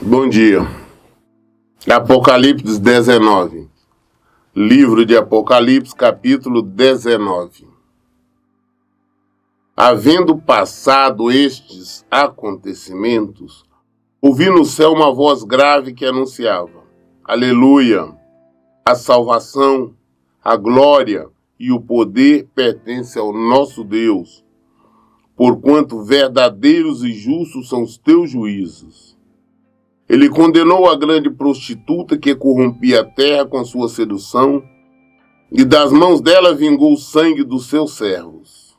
Bom dia. Apocalipse 19. Livro de Apocalipse, capítulo 19. Havendo passado estes acontecimentos, ouvi no céu uma voz grave que anunciava: Aleluia! A salvação, a glória e o poder pertencem ao nosso Deus, porquanto verdadeiros e justos são os teus juízos. Ele condenou a grande prostituta que corrompia a terra com sua sedução, e das mãos dela vingou o sangue dos seus servos.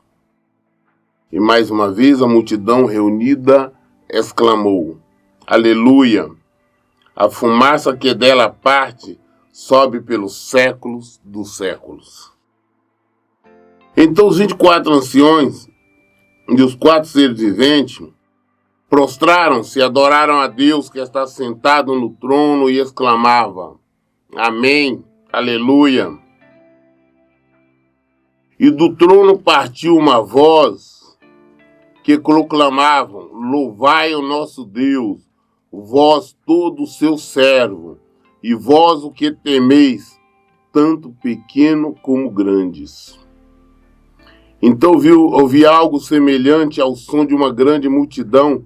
E mais uma vez a multidão reunida exclamou: Aleluia! A fumaça que dela parte sobe pelos séculos dos séculos. Então os 24 anciões e os 4 seres viventes prostraram-se e adoraram a Deus que está sentado no trono e exclamavam: Amém, aleluia. E do trono partiu uma voz que proclamavam: Louvai o nosso Deus, vós todo o seu servo, e vós o que temeis, tanto pequeno como grandes. Então ouvi algo semelhante ao som de uma grande multidão,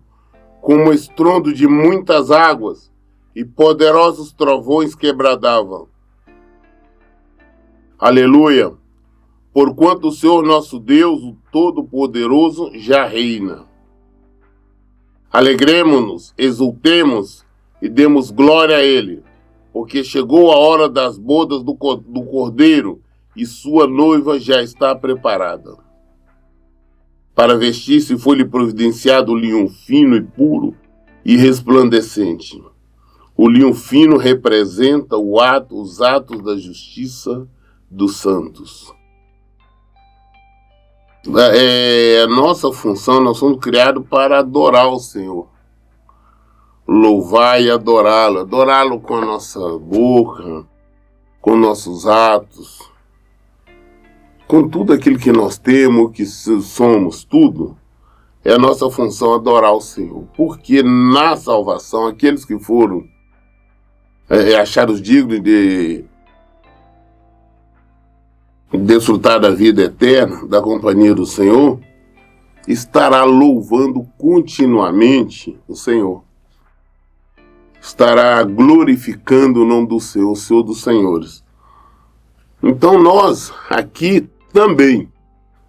como o estrondo de muitas águas, e poderosos trovões que bradavam: Aleluia! Porquanto o Senhor nosso Deus, o Todo-Poderoso, já reina. Alegremo-nos, exultemos e demos glória a Ele, porque chegou a hora das bodas do Cordeiro, e sua noiva já está preparada. Para vestir-se foi-lhe providenciado o linho fino e puro e resplandecente. O linho fino representa os atos da justiça dos santos. A nossa função, nós somos criados para adorar o Senhor. Louvar e adorá-lo. Adorá-lo com a nossa boca, com nossos atos, com tudo aquilo que nós temos, que somos, tudo. É a nossa função adorar o Senhor. Porque na salvação, aqueles que foram achados dignos de desfrutar da vida eterna, da companhia do Senhor, estará louvando continuamente o Senhor. Estará glorificando o nome do Senhor, o Senhor dos Senhores. Então nós, aqui também,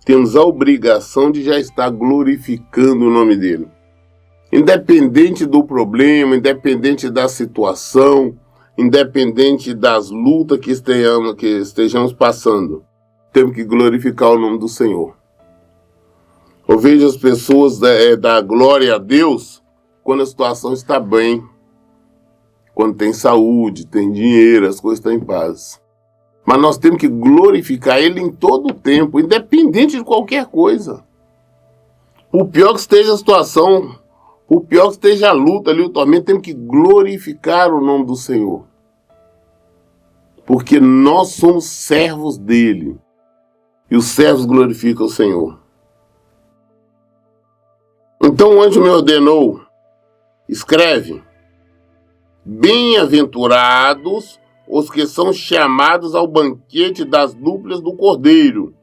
temos a obrigação de já estar glorificando o nome dele. Independente do problema, independente da situação, independente das lutas que estejamos passando, temos que glorificar o nome do Senhor. Eu vejo as pessoas dar glória a Deus quando a situação está bem, quando tem saúde, tem dinheiro, as coisas estão em paz. Mas nós temos que glorificar Ele em todo o tempo, independente de qualquer coisa. Por pior que esteja a situação, por pior que esteja a luta ali, o tormento, temos que glorificar o nome do Senhor. Porque nós somos servos dEle. E os servos glorificam o Senhor. Então o anjo me ordenou: escreve: Bem-aventurados os que são chamados ao banquete das núpcias do Cordeiro.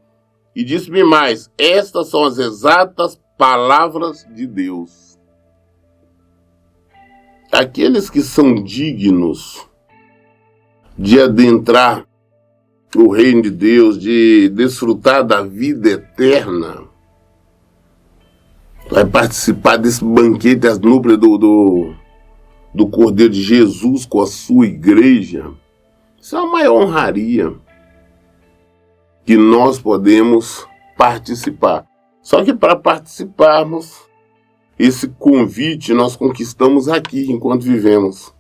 E disse-me mais: estas são as exatas palavras de Deus. Aqueles que são dignos de adentrar o reino de Deus, de desfrutar da vida eterna, vai participar desse banquete das núpcias do Cordeiro de Jesus com a sua igreja. Isso é uma maior honraria que nós podemos participar. Só que para participarmos, esse convite nós conquistamos aqui enquanto vivemos.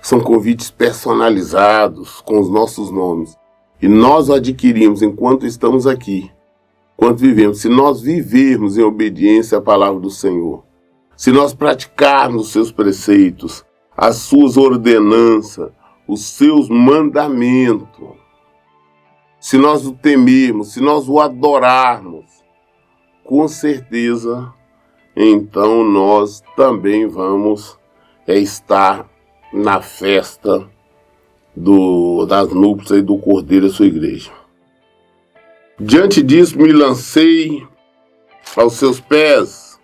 São convites personalizados com os nossos nomes. E nós o adquirimos enquanto estamos aqui, enquanto vivemos. Se nós vivermos em obediência à palavra do Senhor, se nós praticarmos os seus preceitos, as suas ordenanças, os seus mandamentos, se nós o temermos, se nós o adorarmos, com certeza, então nós também vamos é estar na festa das núpcias do Cordeiro da sua igreja. Diante disso, me lancei aos seus pés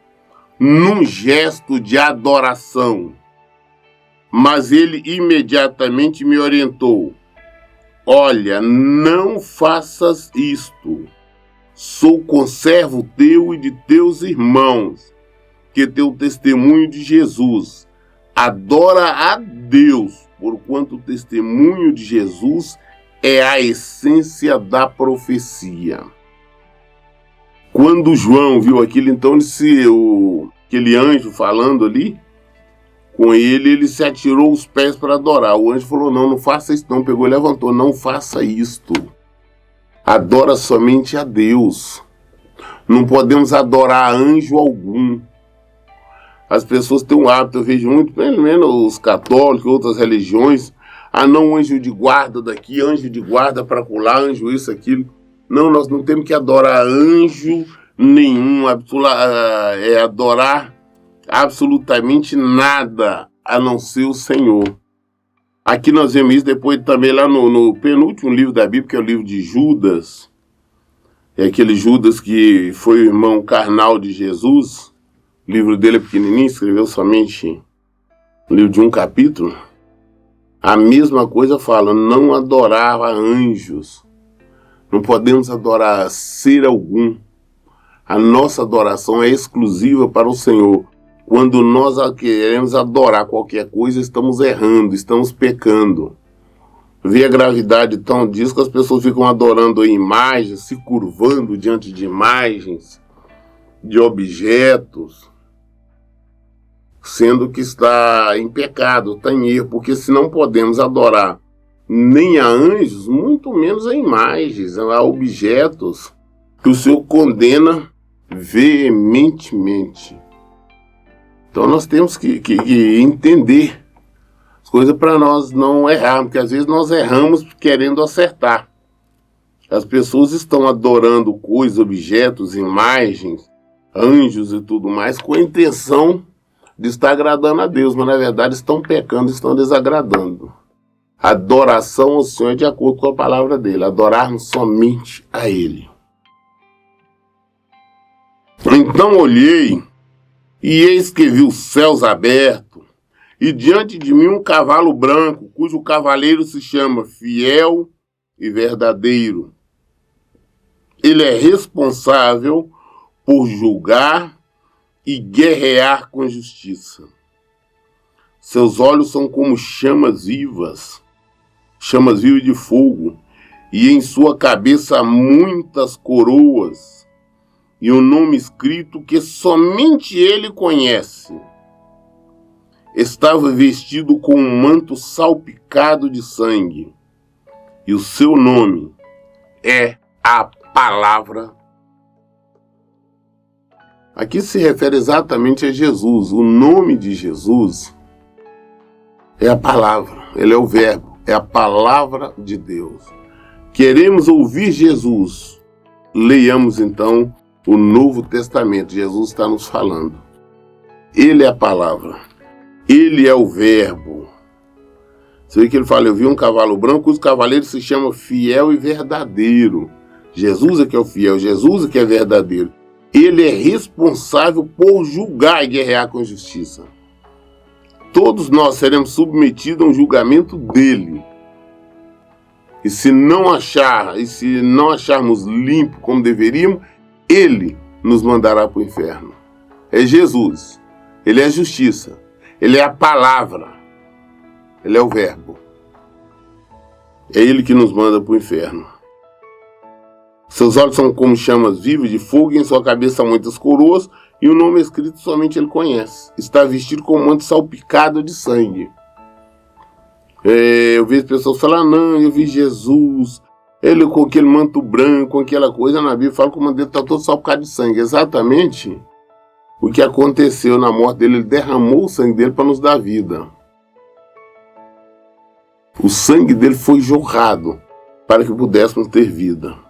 num gesto de adoração, mas ele imediatamente me orientou: olha, não faças isto. Sou conservo teu e de teus irmãos, que teu testemunho de Jesus. Adora a Deus, porquanto o testemunho de Jesus é a essência da profecia. Quando João viu aquilo, então aquele anjo falando ali com ele se atirou os pés para adorar. O anjo falou: não faça isso não. Pegou e levantou: não faça isto. Adora somente a Deus. Não podemos adorar anjo algum. As pessoas têm um hábito, eu vejo muito, pelo menos os católicos, outras religiões, não, anjo de guarda daqui, anjo de guarda para colar, anjo isso, aquilo. Não, nós não temos que adorar anjo nenhum, adorar absolutamente nada, a não ser o Senhor. Aqui nós vemos isso depois também lá no penúltimo livro da Bíblia, que é o livro de Judas. É aquele Judas que foi o irmão carnal de Jesus. O livro dele é pequenininho, escreveu somente um livro de um capítulo. A mesma coisa fala: não adorava anjos. Não podemos adorar ser algum. A nossa adoração é exclusiva para o Senhor. Quando nós queremos adorar qualquer coisa, estamos errando, estamos pecando. Vê a gravidade então disso, que as pessoas ficam adorando imagens, se curvando diante de imagens, de objetos, sendo que está em pecado, está em erro, porque se não podemos adorar nem a anjos, muito menos a imagens, a objetos, que o Senhor condena veementemente. Então nós temos que entender as coisas para nós não errarmos, porque às vezes nós erramos querendo acertar. As pessoas estão adorando coisas, objetos, imagens, anjos e tudo mais, com a intenção de estar agradando a Deus, mas na verdade estão pecando, estão desagradando. Adoração ao Senhor é de acordo com a palavra dele, adorarmos somente a Ele. Então olhei, e eis que vi os céus abertos, e diante de mim um cavalo branco, cujo cavaleiro se chama Fiel e Verdadeiro. Ele é responsável por julgar e guerrear com justiça. Seus olhos são como chamas vivas de fogo, e em sua cabeça muitas coroas, e um nome escrito que somente ele conhece. Estava vestido com um manto salpicado de sangue, e o seu nome é a Palavra. Aqui se refere exatamente a Jesus. O nome de Jesus é a palavra, ele é o verbo, é a palavra de Deus. Queremos ouvir Jesus? Leiamos então o Novo Testamento. Jesus está nos falando. Ele é a palavra, ele é o verbo. Você vê que ele fala: eu vi um cavalo branco, cujo cavaleiro se chama Fiel e Verdadeiro. Jesus é que é o fiel, Jesus é que é verdadeiro. Ele é responsável por julgar e guerrear com justiça. Todos nós seremos submetidos a um julgamento dele. E se não acharmos limpo como deveríamos, ele nos mandará para o inferno. É Jesus. Ele é a justiça. Ele é a palavra. Ele é o verbo. É ele que nos manda para o inferno. Seus olhos são como chamas vivas de fogo, e em sua cabeça há muitas coroas, e o nome escrito somente ele conhece. Está vestido com um manto salpicado de sangue. Eu vejo pessoas falar: não, eu vi Jesus, ele com aquele manto branco, com aquela coisa. Na Bíblia fala que o manto dele está todo salpicado de sangue. Exatamente o que aconteceu na morte dele. Ele derramou o sangue dele para nos dar vida. O sangue dele foi jorrado para que pudéssemos ter vida.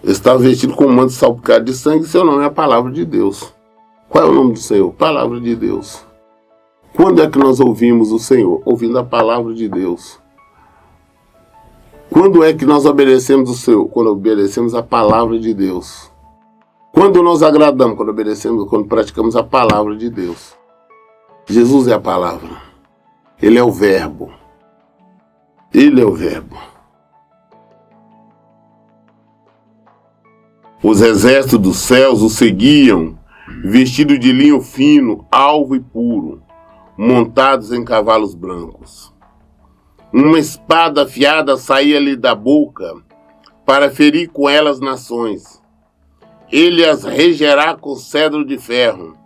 Estava vestido com um manto salpicado de sangue, seu nome é a palavra de Deus. Qual é o nome do Senhor? Palavra de Deus. Quando é que nós ouvimos o Senhor? Ouvindo a palavra de Deus. Quando é que nós obedecemos o Senhor? Quando obedecemos a palavra de Deus. Quando nós agradamos? Quando obedecemos, quando praticamos a palavra de Deus. Jesus é a palavra. Ele é o verbo. Ele é o verbo. Os exércitos dos céus o seguiam, vestidos de linho fino, alvo e puro, montados em cavalos brancos. Uma espada afiada saía-lhe da boca para ferir com ela as nações. Ele as regerá com cedro de ferro,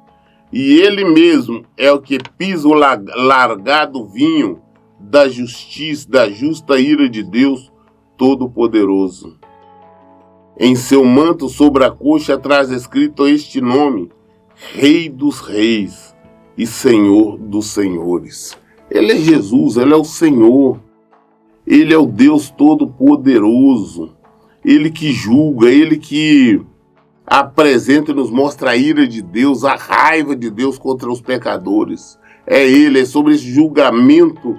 e ele mesmo é o que pisa o largado vinho da justiça, da justa ira de Deus Todo-Poderoso. Em seu manto sobre a coxa traz escrito este nome: Rei dos Reis e Senhor dos Senhores. Ele é Jesus, ele é o Senhor. Ele é o Deus Todo-Poderoso. Ele que julga, ele que apresenta e nos mostra a ira de Deus, a raiva de Deus contra os pecadores. É ele, é sobre esse julgamento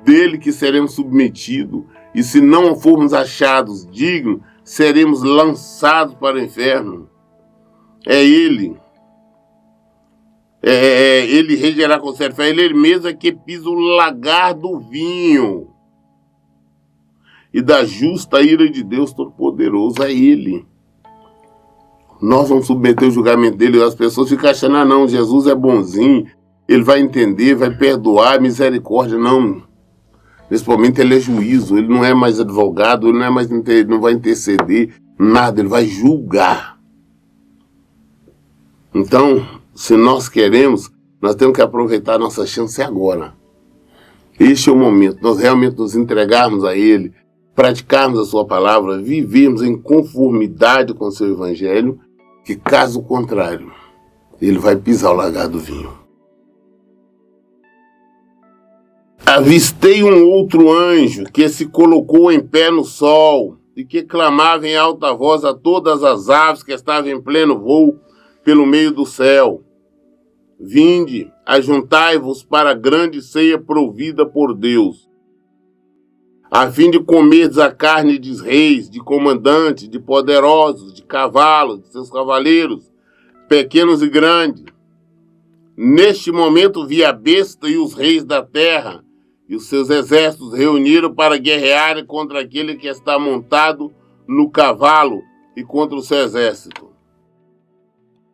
dele que seremos submetidos. E se não formos achados dignos, seremos lançados para o inferno. É ele. Ele regerá com certo ferro. Ele mesmo é que pisa o lagar do vinho e da justa ira de Deus Todo-Poderoso. É ele. Nós vamos submeter o julgamento dele. As pessoas ficam achando, não, Jesus é bonzinho, ele vai entender, vai perdoar, misericórdia. Não. Nesse momento ele é juízo, ele não é mais advogado, ele não vai interceder, nada, ele vai julgar. Então, se nós queremos, nós temos que aproveitar a nossa chance agora. Este é o momento, nós realmente nos entregarmos a ele, praticarmos a sua palavra, vivermos em conformidade com o seu evangelho, que caso contrário, ele vai pisar o lagar do vinho. Avistei um outro anjo que se colocou em pé no sol e que clamava em alta voz a todas as aves que estavam em pleno voo pelo meio do céu: Vinde, ajuntai-vos para a grande ceia provida por Deus, a fim de comerdes a carne de reis, de comandantes, de poderosos, de cavalos, de seus cavaleiros, pequenos e grandes. Neste momento vi a besta e os reis da terra e os seus exércitos reuniram para guerrearem contra aquele que está montado no cavalo e contra o seu exército.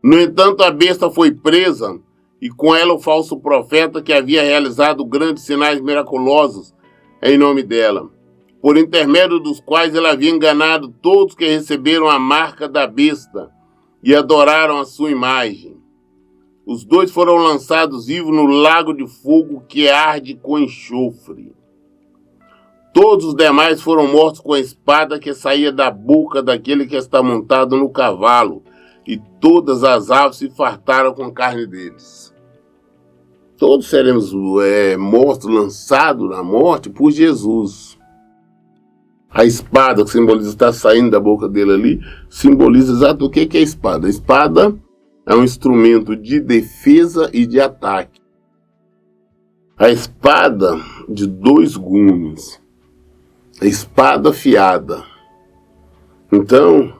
No entanto, a besta foi presa, e com ela o falso profeta que havia realizado grandes sinais miraculosos em nome dela, por intermédio dos quais ela havia enganado todos que receberam a marca da besta e adoraram a sua imagem. Os dois foram lançados vivos no lago de fogo que arde com enxofre. Todos os demais foram mortos com a espada que saía da boca daquele que está montado no cavalo, e todas as aves se fartaram com a carne deles. Todos seremos mortos, lançados na morte por Jesus. A espada que simboliza estar saindo da boca dele ali, simboliza exatamente o que é a espada. A espada é um instrumento de defesa e de ataque. A espada de dois gumes. A espada afiada. Então,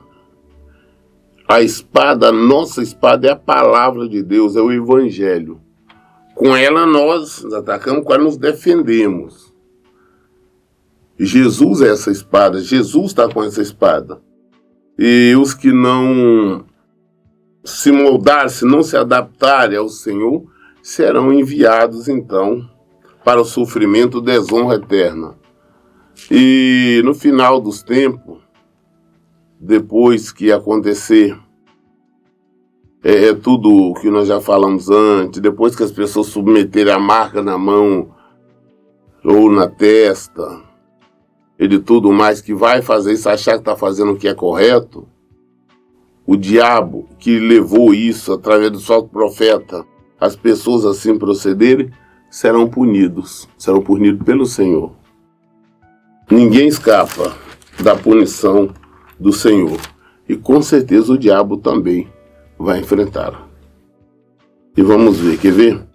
a espada, a nossa espada é a palavra de Deus, é o evangelho. Com ela nós atacamos, com ela nos defendemos. Jesus é essa espada, Jesus está com essa espada. E os que não se moldarem, se não se adaptarem ao Senhor, serão enviados então para o sofrimento, desonra eterna. E no final dos tempos, depois que acontecer tudo o que nós já falamos antes, depois que as pessoas submeterem a marca na mão ou na testa e de tudo mais, que vai fazer isso, achar que está fazendo o que é correto, o diabo que levou isso através do falso profeta, as pessoas assim procederem, serão punidos pelo Senhor. Ninguém escapa da punição do Senhor. E com certeza o diabo também vai enfrentá-lo. E vamos ver, quer ver?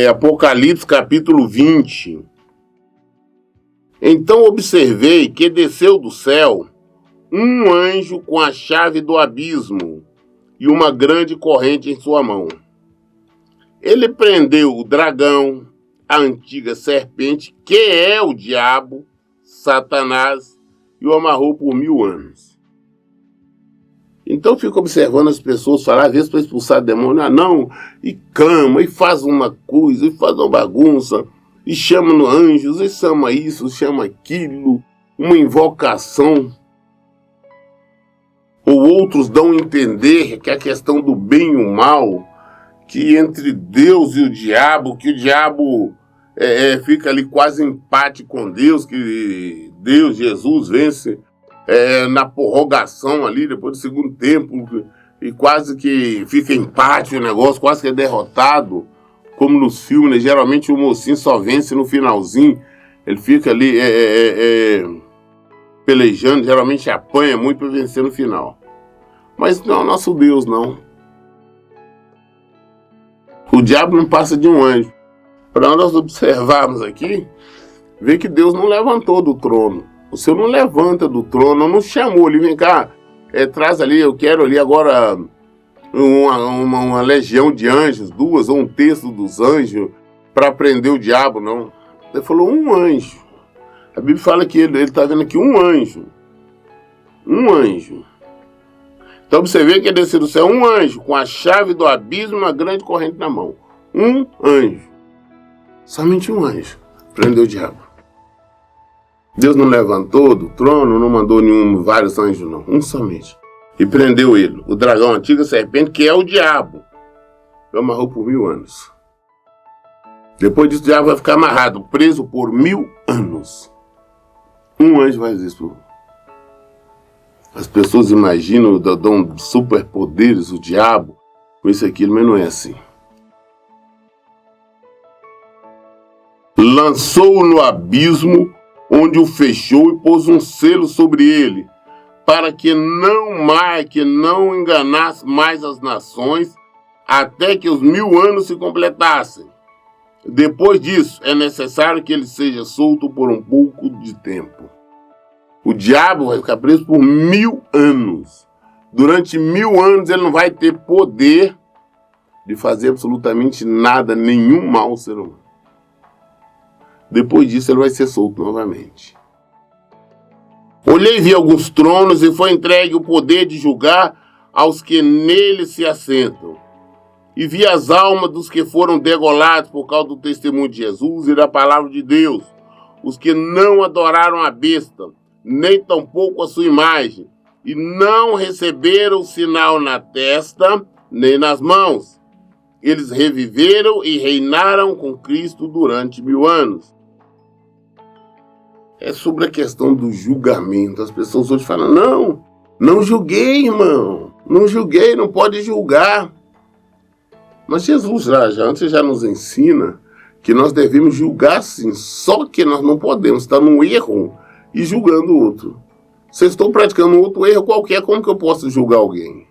Apocalipse capítulo 20. Então observei que desceu do céu um anjo com a chave do abismo e uma grande corrente em sua mão. Ele prendeu o dragão, a antiga serpente, que é o diabo, Satanás, e o amarrou por 1000 anos. Então eu fico observando as pessoas falar, às vezes para expulsar demônio, não, e clama, e faz uma coisa, e faz uma bagunça, e chama no anjos, e chama isso, chama aquilo, uma invocação. Ou outros dão a entender que a questão do bem e o mal, que entre Deus e o diabo, que o diabo fica ali quase em empate com Deus, que Deus, Jesus, vence na prorrogação ali, depois do segundo tempo, e quase que fica empate o negócio, quase que é derrotado, como nos filmes, né? Geralmente o mocinho só vence no finalzinho, ele fica ali pelejando, geralmente apanha muito para vencer no final. Mas não é o nosso Deus, não. O diabo não passa de um anjo. Para nós observarmos aqui, ver que Deus não levantou do trono. O Senhor não levanta do trono, não chamou ele, vem cá, traz ali, eu quero ali agora uma legião de anjos, 2 ou 1/3 dos anjos, para prender o diabo, não. Ele falou um anjo. A Bíblia fala que ele está vendo aqui um anjo. Um anjo. Então você vê que desceu do céu um anjo, com a chave do abismo e uma grande corrente na mão. Um anjo. Somente um anjo prendeu o diabo. Deus não levantou do trono, não mandou vários anjos, não. Um somente. E prendeu ele, o dragão, a antiga serpente, que é o diabo. Ele amarrou por 1000 anos. Depois disso, o diabo vai ficar amarrado, preso por 1000 anos. Um anjo vai fazer isso. As pessoas imaginam, dão superpoderes, o diabo, com isso e aquilo, mas não é assim. Lançou-o no abismo, onde o fechou e pôs um selo sobre ele, para que não enganasse mais as nações, até que os 1000 anos se completassem. Depois disso, é necessário que ele seja solto por um pouco de tempo. O diabo vai ficar preso por 1000 anos. Durante 1000 anos ele não vai ter poder de fazer absolutamente nada, nenhum mal ao ser humano. Depois disso ele vai ser solto novamente. Olhei e vi alguns tronos e foi entregue o poder de julgar aos que nele se assentam. E vi as almas dos que foram degolados por causa do testemunho de Jesus e da palavra de Deus, os que não adoraram a besta, nem tampouco a sua imagem, e não receberam sinal na testa, nem nas mãos. Eles reviveram e reinaram com Cristo durante 1000 anos. É sobre a questão do julgamento. As pessoas hoje falam, não julguei, irmão. Não julguei, não pode julgar. Mas Jesus já nos ensina que nós devemos julgar sim, só que nós não podemos estar num erro e julgando o outro. Se eu estou praticando um outro erro qualquer, como que eu posso julgar alguém?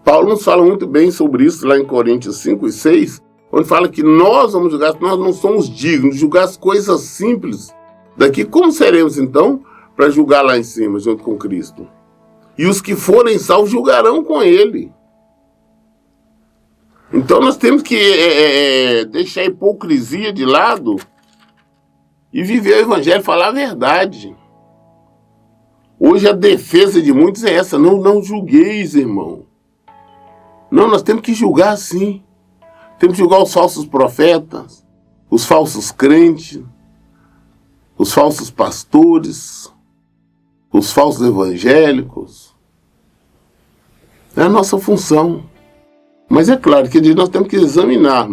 Paulo nos fala muito bem sobre isso lá em Coríntios 5 e 6, onde fala que nós vamos julgar, nós não somos dignos de julgar as coisas simples. Daqui, como seremos então para julgar lá em cima, junto com Cristo? E os que forem salvos julgarão com ele. Então nós temos que deixar a hipocrisia de lado e viver o evangelho, falar a verdade. Hoje a defesa de muitos é essa, não julgueis, irmão. Não, nós temos que julgar sim. Temos que julgar os falsos profetas, os falsos crentes, os falsos pastores, os falsos evangélicos. É a nossa função. Mas é claro que nós temos que examinar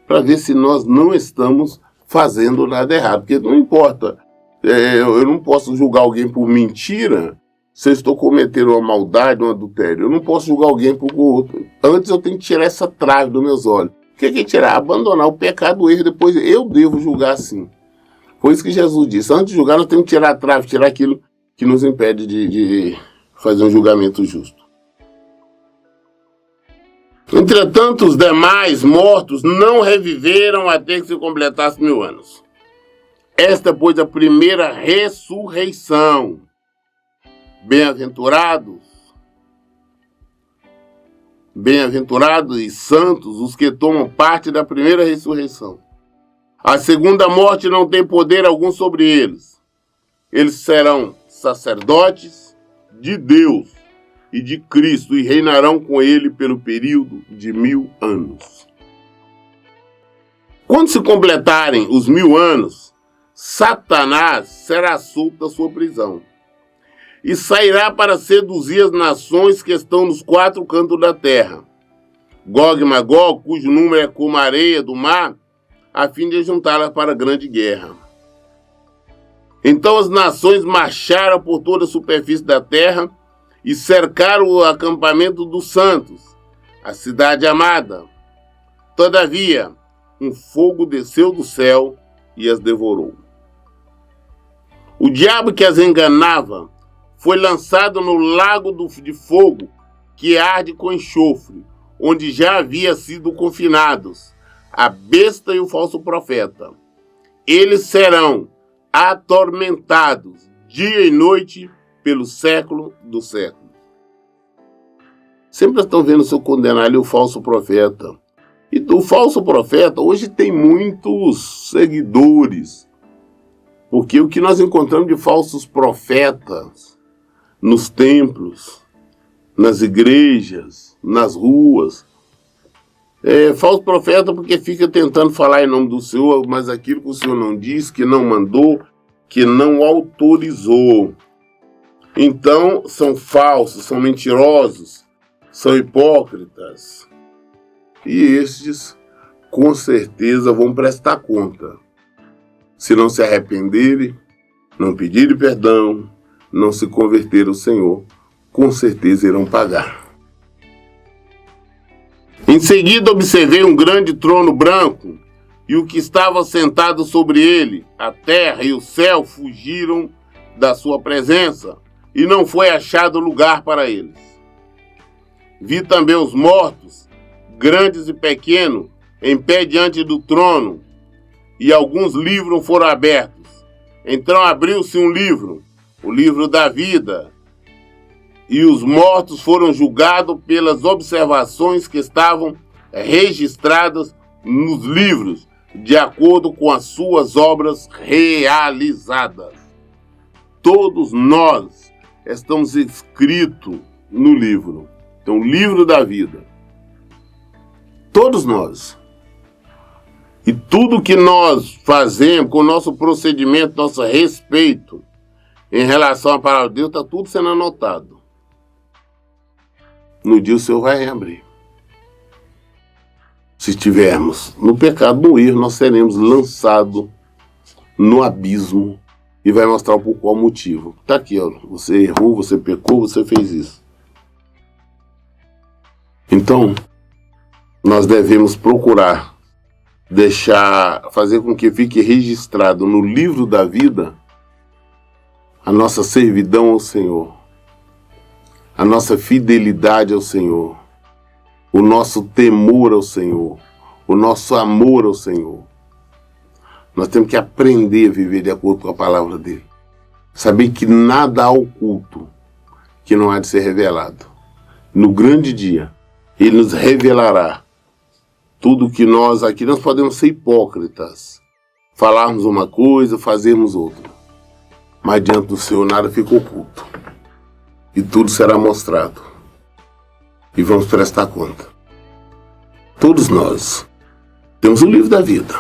para ver se nós não estamos fazendo nada errado. Porque não importa, eu não posso julgar alguém por mentira se eu estou cometendo uma maldade, um adultério. Eu não posso julgar alguém por outro. Antes eu tenho que tirar essa trave dos meus olhos. O que é tirar? Abandonar o pecado, o erro, depois eu devo julgar sim. Foi isso que Jesus disse. Antes de julgar, nós temos que tirar a trave, tirar aquilo que nos impede de fazer um julgamento justo. Entretanto, os demais mortos não reviveram até que se completasse 1000 anos. Esta, pois, a primeira ressurreição. Bem-aventurados e santos os que tomam parte da primeira ressurreição. A segunda morte não tem poder algum sobre eles. Eles serão sacerdotes de Deus e de Cristo e reinarão com ele pelo período de 1000 anos. Quando se completarem os 1000 anos, Satanás será solto da sua prisão e sairá para seduzir as nações que estão nos 4 cantos da terra, Gog e Magog, cujo número é como a areia do mar, a fim de juntá-las para a grande guerra. Então as nações marcharam por toda a superfície da terra e cercaram o acampamento dos santos, a cidade amada. Todavia, um fogo desceu do céu e as devorou. O diabo que as enganava foi lançado no lago de fogo que arde com enxofre, onde já havia sido confinados a besta e o falso profeta. Eles serão atormentados dia e noite pelo século dos séculos. Sempre estão vendo se eu condenar ali o falso profeta. E o falso profeta hoje tem muitos seguidores, porque o que nós encontramos de falsos profetas nos templos, nas igrejas, nas ruas, falso profeta porque fica tentando falar em nome do Senhor, mas aquilo que o Senhor não disse, que não mandou, que não autorizou. Então, são falsos, são mentirosos, são hipócritas. E estes, com certeza, vão prestar conta. Se não se arrependerem, não pedirem perdão, não se converterem ao Senhor, com certeza irão pagar. Em seguida, observei um grande trono branco, e o que estava sentado sobre ele, a terra e o céu fugiram da sua presença, e não foi achado lugar para eles. Vi também os mortos, grandes e pequenos, em pé diante do trono, e alguns livros foram abertos. Então abriu-se um livro, o livro da vida, e os mortos foram julgados pelas observações que estavam registradas nos livros, de acordo com as suas obras realizadas. Todos nós estamos escritos no livro. Então, o livro da vida. Todos nós. E tudo que nós fazemos, com o nosso procedimento, nosso respeito em relação à palavra de Deus, está tudo sendo anotado. No dia o Senhor vai reabrir. Se estivermos no pecado, no erro, nós seremos lançados no abismo e vai mostrar por qual motivo. Está aqui, ó. Você errou, você pecou, você fez isso. Então, nós devemos procurar fazer com que fique registrado no livro da vida a nossa servidão ao Senhor, a nossa fidelidade ao Senhor, o nosso temor ao Senhor, o nosso amor ao Senhor. Nós temos que aprender a viver de acordo com a palavra dele. Saber que nada há oculto que não há de ser revelado. No grande dia, ele nos revelará tudo que nós podemos ser hipócritas, falarmos uma coisa, fazermos outra. Mas diante do Senhor nada fica oculto. E tudo será mostrado. E vamos prestar conta. Todos nós temos o livro da vida.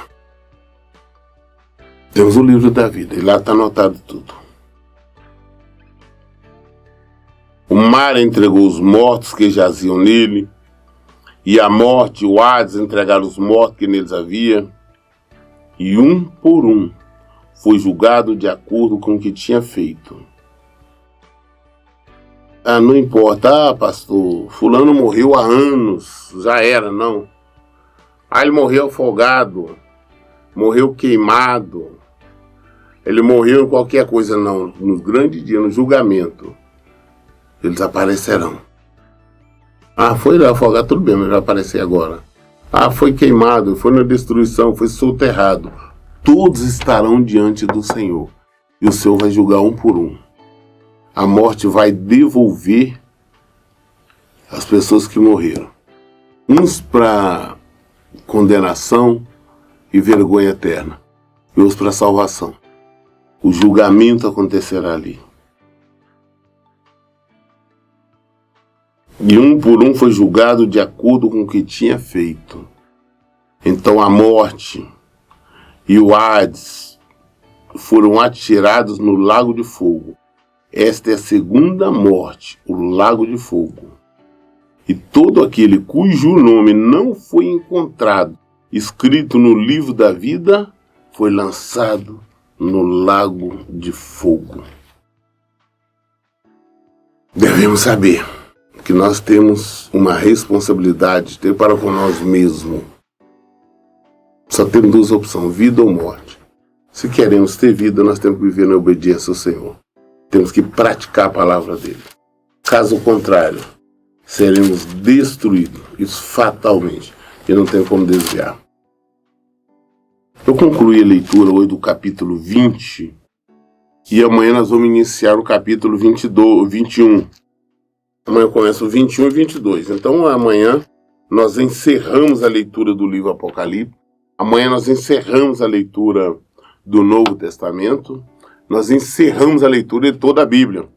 Temos o livro da vida. E lá está anotado tudo. O mar entregou os mortos que jaziam nele. E a morte e o Hades entregaram os mortos que neles havia. E um por um foi julgado de acordo com o que tinha feito. Não importa, pastor, fulano morreu há anos, já era, não. Ele morreu afogado, morreu queimado, ele morreu em qualquer coisa, não. No grande dia, no julgamento, eles aparecerão. Ah, foi afogado, tudo bem, mas vai aparecer agora. Ah, foi queimado, foi na destruição, foi soterrado. Todos estarão diante do Senhor. E o Senhor vai julgar um por um. A morte vai devolver as pessoas que morreram. Uns para condenação e vergonha eterna. E outros para salvação. O julgamento acontecerá ali. E um por um foi julgado de acordo com o que tinha feito. Então a morte e o Hades foram atirados no lago de fogo. Esta é a segunda morte, o lago de fogo. E todo aquele cujo nome não foi encontrado, escrito no livro da vida, foi lançado no lago de fogo. Devemos saber que nós temos uma responsabilidade de ter para com nós mesmos. Só temos duas opções, vida ou morte. Se queremos ter vida, nós temos que viver na obediência ao Senhor. Temos que praticar a palavra dele. Caso contrário, seremos destruídos, isso fatalmente, e não tem como desviar. Eu concluí a leitura hoje do capítulo 20, e amanhã nós vamos iniciar o capítulo 21. Amanhã começa o 21 e 22. Então amanhã nós encerramos a leitura do livro Apocalipse. Amanhã nós encerramos a leitura do Novo Testamento. Nós encerramos a leitura de toda a Bíblia.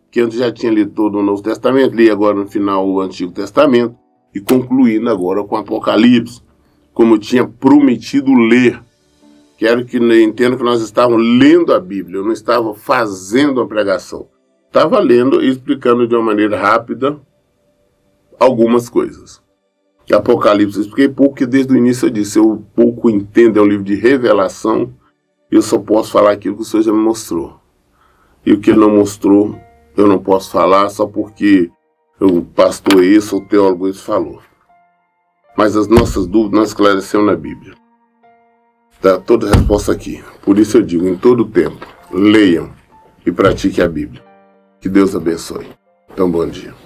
Que antes já tinha lido todo o Novo Testamento, li agora no final o Antigo Testamento. E concluindo agora com Apocalipse, como eu tinha prometido ler. Quero que entendam que nós estávamos lendo a Bíblia, eu não estava fazendo a pregação. Estava lendo e explicando de uma maneira rápida algumas coisas. Apocalipse eu expliquei pouco, porque desde o início eu disse, eu pouco entendo, é um livro de revelação, eu só posso falar aquilo que o Senhor já me mostrou. E o que ele não mostrou, eu não posso falar só porque o pastor esse, o teólogo esse falou. Mas as nossas dúvidas nós esclarecemos na Bíblia. Dá toda a resposta aqui. Por isso eu digo, em todo tempo, leiam e pratiquem a Bíblia. Que Deus abençoe. Então, bom dia.